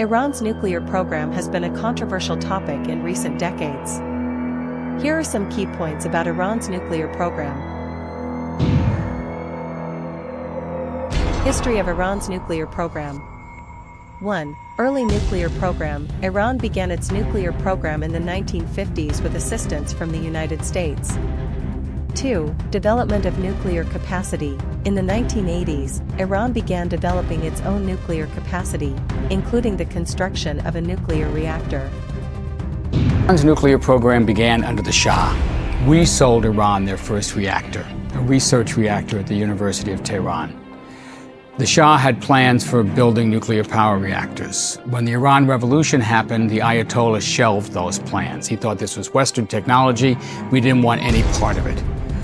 Iran's nuclear program has been a controversial topic in recent decades. Here are some key points about Iran's nuclear program. History of Iran's nuclear program. 1. Early nuclear program. Iran began its nuclear program in the 1950s with assistance from the United States. 2. Development of nuclear capacity. In the 1980s, Iran began developing its own nuclear capacity, including the construction of a nuclear reactor. Iran's nuclear program began under the Shah. We sold Iran their first reactor, a research reactor at the University of Tehran. The Shah had plans for building nuclear power reactors. When the Iran Revolution happened, the Ayatollah shelved those plans. He thought this was Western technology. We didn't want any part of it.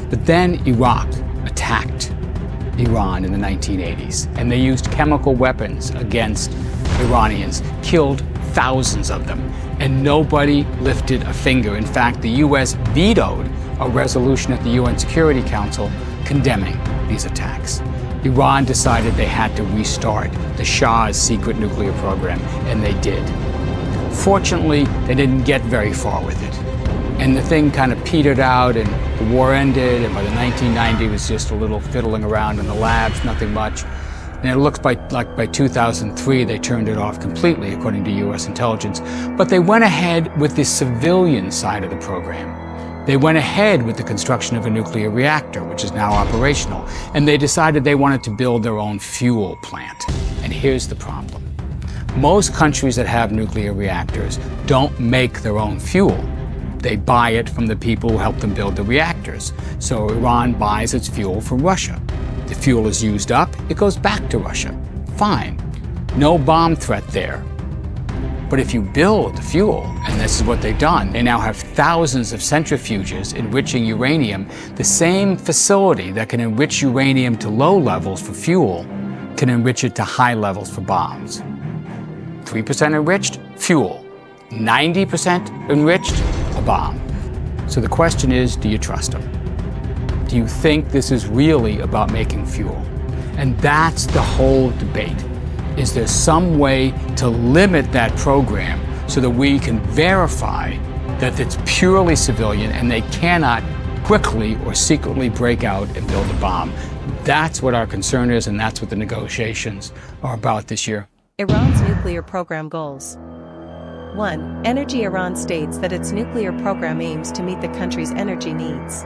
But then Iraq attacked Iran in the 1980s, and they used chemical weapons against Iranians, killed thousands of them, and nobody lifted a finger. In fact, the U.S. vetoed a resolution at the UN Security Council condemning these attacks. Iran decided they had to restart the Shah's secret nuclear program, and they did. Fortunately, they didn't get very far with it. And the thing kind of petered out, and the war ended, and by the 1990s it was just a little fiddling around in the labs, nothing much. And it looks like by 2003 they turned it off completely, according to U.S. intelligence. But they went ahead with the civilian side of the program. They went ahead with the construction of a nuclear reactor, which is now operational, and they decided they wanted to build their own fuel plant. And here's the problem. Most countries that have nuclear reactors don't make their own fuel. They buy it from the people who help them build the reactors. So Iran buys its fuel from Russia. The fuel is used up, it goes back to Russia. Fine. No bomb threat there. But if you build the fuel, and this is what they've done, they now have thousands of centrifuges enriching uranium. The same facility that can enrich uranium to low levels for fuel can enrich it to high levels for bombs. 3% enriched, fuel. 90% enriched, a bomb. So the question is, do you trust them? Do you think this is really about making fuel? And that's the whole debate. Is there some way to limit that program so that we can verify that it's purely civilian and they cannot quickly or secretly break out and build a bomb? That's what our concern is, and that's what the negotiations are about this year. Iran's nuclear program goals. 1. Energy. Iran states that its nuclear program aims to meet the country's energy needs.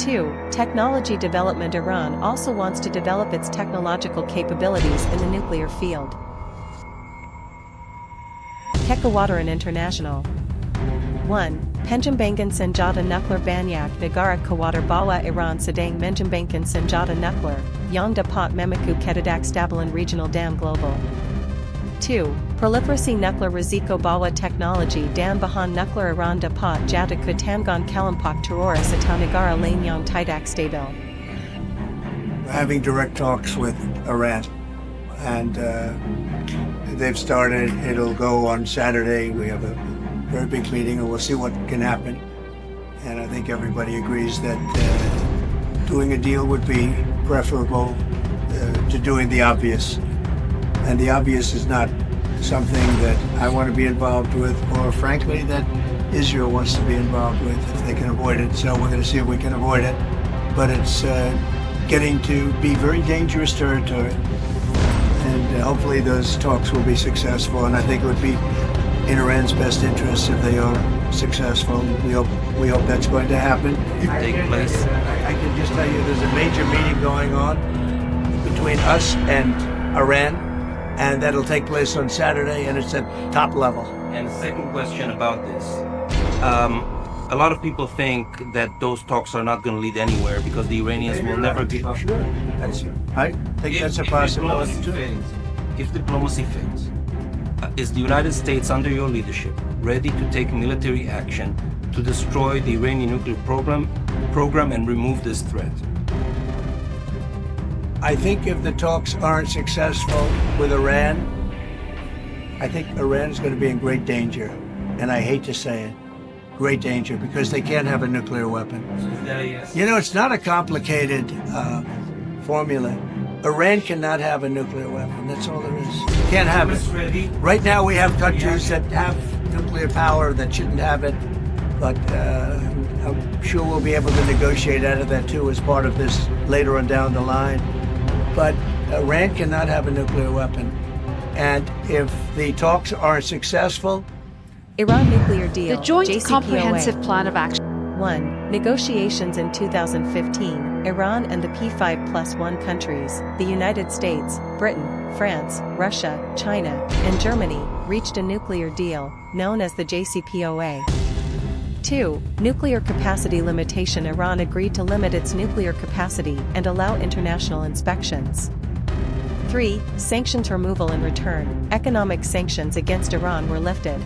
2. Technology development. Iran also wants to develop its technological capabilities in the nuclear field. Kekawataran International. 1. Penjambangan Senjata Nuklear Banyak Negara Kawatar Bawa Iran Sedang Menjambangan Senjata Nuklear, Yang Dapat Memiku Kedadak Stabilan Regional Dam Global. 2. Proliferasi Nuklear Risiko Bawa Technology Dan Bahan Nuklear Iran Dapat Jatuh ke Tangan Kelompok Teroris atau negara lain yang tidak stabil. We're having direct talks with Iran, and they've started. It'll go on Saturday. We have a very big meeting, and we'll see what can happen. And I think everybody agrees that doing a deal would be preferable to doing the obvious. And the obvious is not something that I want to be involved with, or frankly, that Israel wants to be involved with if they can avoid it. So we're going to see if we can avoid it. But it's getting to be very dangerous territory. And hopefully those talks will be successful. And I think it would be in Iran's best interest if they are successful. We hope that's going to happen. Take place. I can just tell you there's a major meeting going on between us and Iran. And that'll take place on Saturday, and it's at top level. And the second question about this. A lot of people think that those talks are not going to lead anywhere because the Iranians will never be... Sure. I think that's a possibility too. If diplomacy fails, is the United States, under your leadership, ready to take military action to destroy the Iranian nuclear program and remove this threat? I think if the talks aren't successful with Iran, I think Iran is going to be in great danger. And I hate to say it, great danger, because they can't have a nuclear weapon. You know, it's not a complicated formula. Iran cannot have a nuclear weapon. That's all there is. Can't have US it. ready? Right now we have countries that have nuclear power that shouldn't have it, but I'm sure we'll be able to negotiate out of that too as part of this later on down the line. But Iran cannot have a nuclear weapon. And if the talks are successful, Iran nuclear deal. The Joint JCPOA. Comprehensive Plan of Action. 1. Negotiations in 2015, Iran and the P5+1 countries, the United States, Britain, France, Russia, China, and Germany, reached a nuclear deal, known as the JCPOA. 2. Nuclear capacity limitation. Iran agreed to limit its nuclear capacity and allow international inspections. 3. Sanctions removal. In return, economic sanctions against Iran were lifted.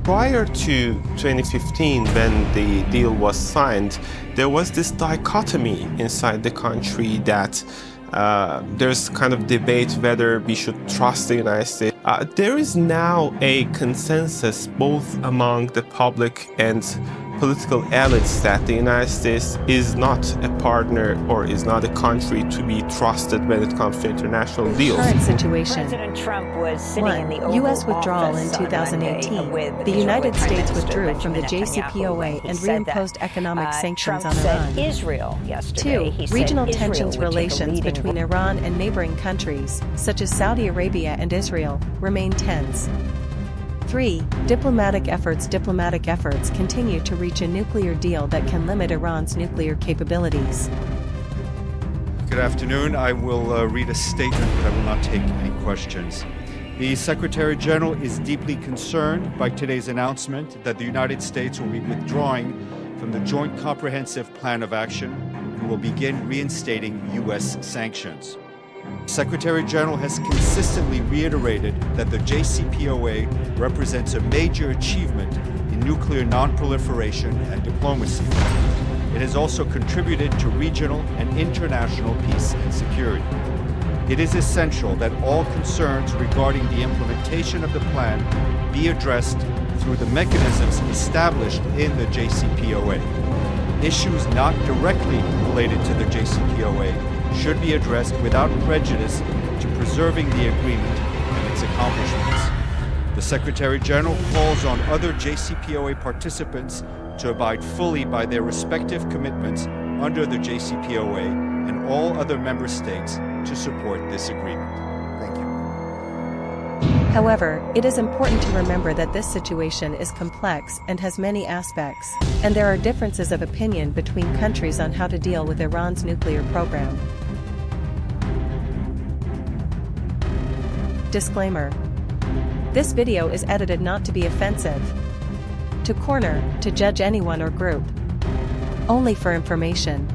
Prior to 2015, when the deal was signed, there was this dichotomy inside the country that there's kind of debate whether we should trust the United States. There is now a consensus both among the public and political elites that the United States is not a partner or is not a country to be trusted when it comes to international deals. Current situation. President Trump was sitting in the 1. Oval U.S. withdrawal in Office on 2018. Monday with The United Israeli States Prime withdrew Minister from the Benjamin Netanyahu. JCPOA He and said that. reimposed economic sanctions Trump on said Iran. Israel yesterday. 2. He said Regional Israel tensions. would take a Relations leading between Iran and neighboring countries, such as Saudi Arabia and Israel, remain tense. 3. Diplomatic efforts. Diplomatic efforts continue to reach a nuclear deal that can limit Iran's nuclear capabilities. Good afternoon. I will read a statement, but I will not take any questions. The Secretary General is deeply concerned by today's announcement that the United States will be withdrawing from the Joint Comprehensive Plan of Action and will begin reinstating U.S. sanctions. Secretary General has consistently reiterated that the JCPOA represents a major achievement in nuclear non-proliferation and diplomacy. It has also contributed to regional and international peace and security. It is essential that all concerns regarding the implementation of the plan be addressed through the mechanisms established in the JCPOA. Issues not directly related to the JCPOA should be addressed without prejudice to preserving the agreement and its accomplishments. The Secretary General calls on other JCPOA participants to abide fully by their respective commitments under the JCPOA and all other member states to support this agreement. Thank you. However, it is important to remember that this situation is complex and has many aspects, and there are differences of opinion between countries on how to deal with Iran's nuclear program. Disclaimer. This video is edited not to be offensive, to corner, to judge anyone or group. Only for information.